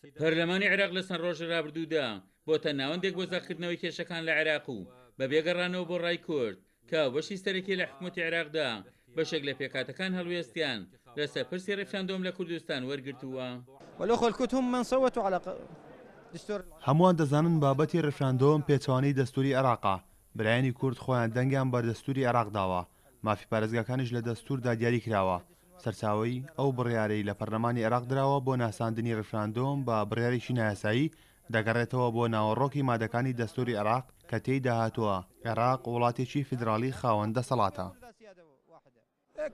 پەرلەمانی عێراق لە چەند ڕۆژی ڕابردوودا بۆتە ناوەندێک بۆ زەخکردنەوەی کێشەکان لە عێراق و بە بێگەڕانەوە بۆ ڕای کورد کە بەشی سەرەکی لە حکوومەتی عێراقدا بەشێک لە پێکاتەکان هەڵوێستیان لەسەر پرسی ڕێفراندۆم لە کوردستان وەرگرتووە. والأخوة الكرد هم من صوتوا على دستور. هەمووان دەزانن بابەتی ڕێفراندۆم پێچەوانەی دەستوری عێراقا. برایانی کورد خۆیان دەنگیان بەر دەستوری عێراق داوە. مافی پارێزگاکانیش لە دەستوردا دیاری کراوە. سەرچاوەی ئەو بڕیارەی لە پەرلەمانی عێراق دراوە بۆ ناساندنی ڕێفراندۆم بە بڕیارێکی نایاسایی دەگەڕێتەوە بۆ ناوەڕۆکی مادەکانی دەستوری عێراق کە تێیدا هاتووە عێراق وڵاتێکی فیدراڵی خاوەن دەسەڵاتە.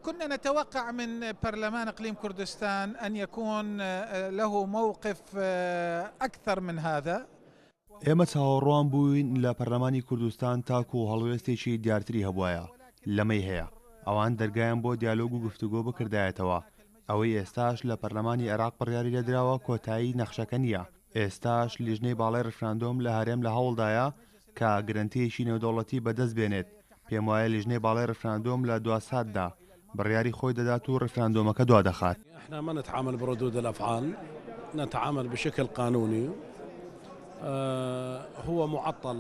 كنا نتوقع من برلمان إقليم كردستان أن يكون له موقف أكثر من هذا. ئێمە چاوەڕوان بووین لە پەرلەمانی کوردستان تاکو و هەڵوێستێکی دیارتری هەبوایە لەمەی هەیە. ئەوان دەرگایان بۆ دیالۆگ و گفتوگۆ بکردایەتەوە. ئەوەی ئێستاش لە پەرلەمانی عێراق بڕیاری لێدراوە کۆتایی نەخشەکە نییە. ئێستاش لیژنەی باڵای ڕێفراندۆم لە هەرێم لە هەوڵدایە کە گرنتیەکی نێودەوڵەتی بەدەست بێنێت. پێم وایە لیژنەی باڵای ڕێفراندۆم لە 2 ساتدا بڕیاری خۆی دەدات و ڕێفراندۆمەکە دوا دەخات. احنا ما نتعامل بردود الأفعال، نتعامل بشكل قانوني. هو معطل.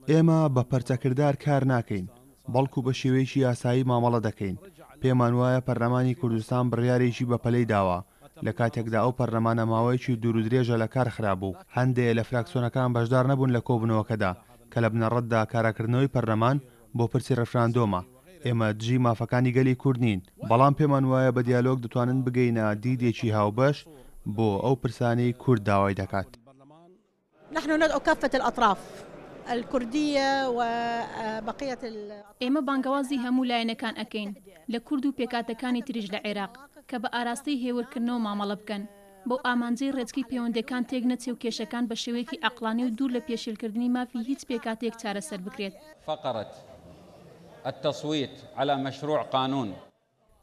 ئێمە بە پەرچەکردار کار ناکەین، بەڵکو بە شێوەیەکی یاسایی مامەڵە دەکەین. پێمان وایە پەرلەمانی کوردستان بڕیارێکی بەپەلەی داوە. لە کاتێکدا ئەو پەرلەمانە ماوەیەکی دوور و درێژە لە کار خراببوو. هەندێک لە فراکسیۆنەکان بەشدار نەبوون لە کۆبوونەوەکەدا کە لە بنەڕەتدا کاراکردنەوەی پەرلەمان بۆ پرسی ڕێفراندۆمە. ئێمە دژی مافەکانی گەلی کورد نین، بەڵام پێمان وایە بە دیالۆگ دەتوانن بگەینە دیدێکی هاوبەش بۆ ئەو پرسانەی کورد داوای دەکات. نحن ندعو كافة الأطراف الكردية وبقية ئێمە بانگەوازی هەموو لایەنەکان ئەکەین لە کورد و پێکاتەکانی تریژ لە عێراق کە بە ئاراستی هێورکردنەوە مامەڵە بکەن بۆ ئامانجەی ڕێچکی پەیوەندەکان تێک نەچێ و کێشەکان بە شێوەیەکی عەقڵانی و دوور لە پێشێلکردنی مافی هیچ پێکاتێک چارەسەر بکرێت. فقرة التصويت على مشروع قانون.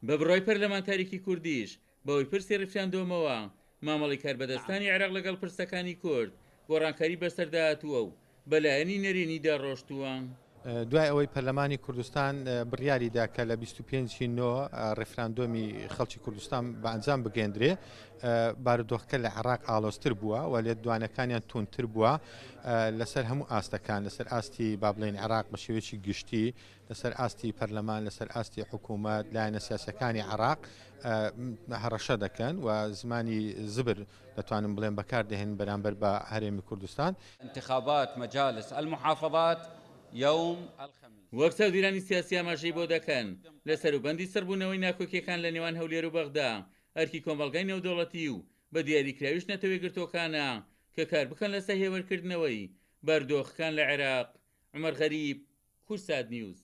بە بڕای پەرلەمانتاریکی کوردیش بەوەی پرسی ڕێفراندۆمەوە مامەڵی کاربەدەستانی عێراق لەگەڵ پرسەکانی کورد گۆڕانکاری بەسەرداهاتووە و بەلایەنی نەرێنیدا ڕۆشتووە. دوای ئەوەی پەرلەمانی کوردستان بڕیاریدا کە لە 25/9 ڕێفراندۆمی خەڵکی کوردستان بە ئەنجام بگەێنرێ، بارودۆخەکە لە عێراق ئاڵۆزتر بووە و لێت دوانەکانیان تونتر بووە لەسەر هەموو ئاستەکان، لەسەر ئاستی با بڵێن عێراق بە شێوەیەکی گشتی، لەسەر ئاستی پەرلەمان، لەسەر ئاستی حکوومەت، لایەنە سیاسەکانی عێراق هەڕەشە دەکەن و زمانی زبر دەتوانن بڵێن بەکاردەهێن بەرامبەر بە هەرێمی کوردستان. انتخابات مجالس المحافظات يوم الخميس. وەک چاودێرانی سیاسی ئاماژەی بۆ دەکەن لە سەروبەندی سەربوونەوەی ناکۆکیەکان لە نێوان هەولێر و بەغدا ئەرکی کۆمەڵگای نێودەوڵەتی و بە دیاریکراویش نەتەوەی گرتوەکانە کە کار بکەن لەسەر هێوەرکردنەوەی بەردۆخەکان لە عێراق. عومەر غەریب، کورسات نیوز.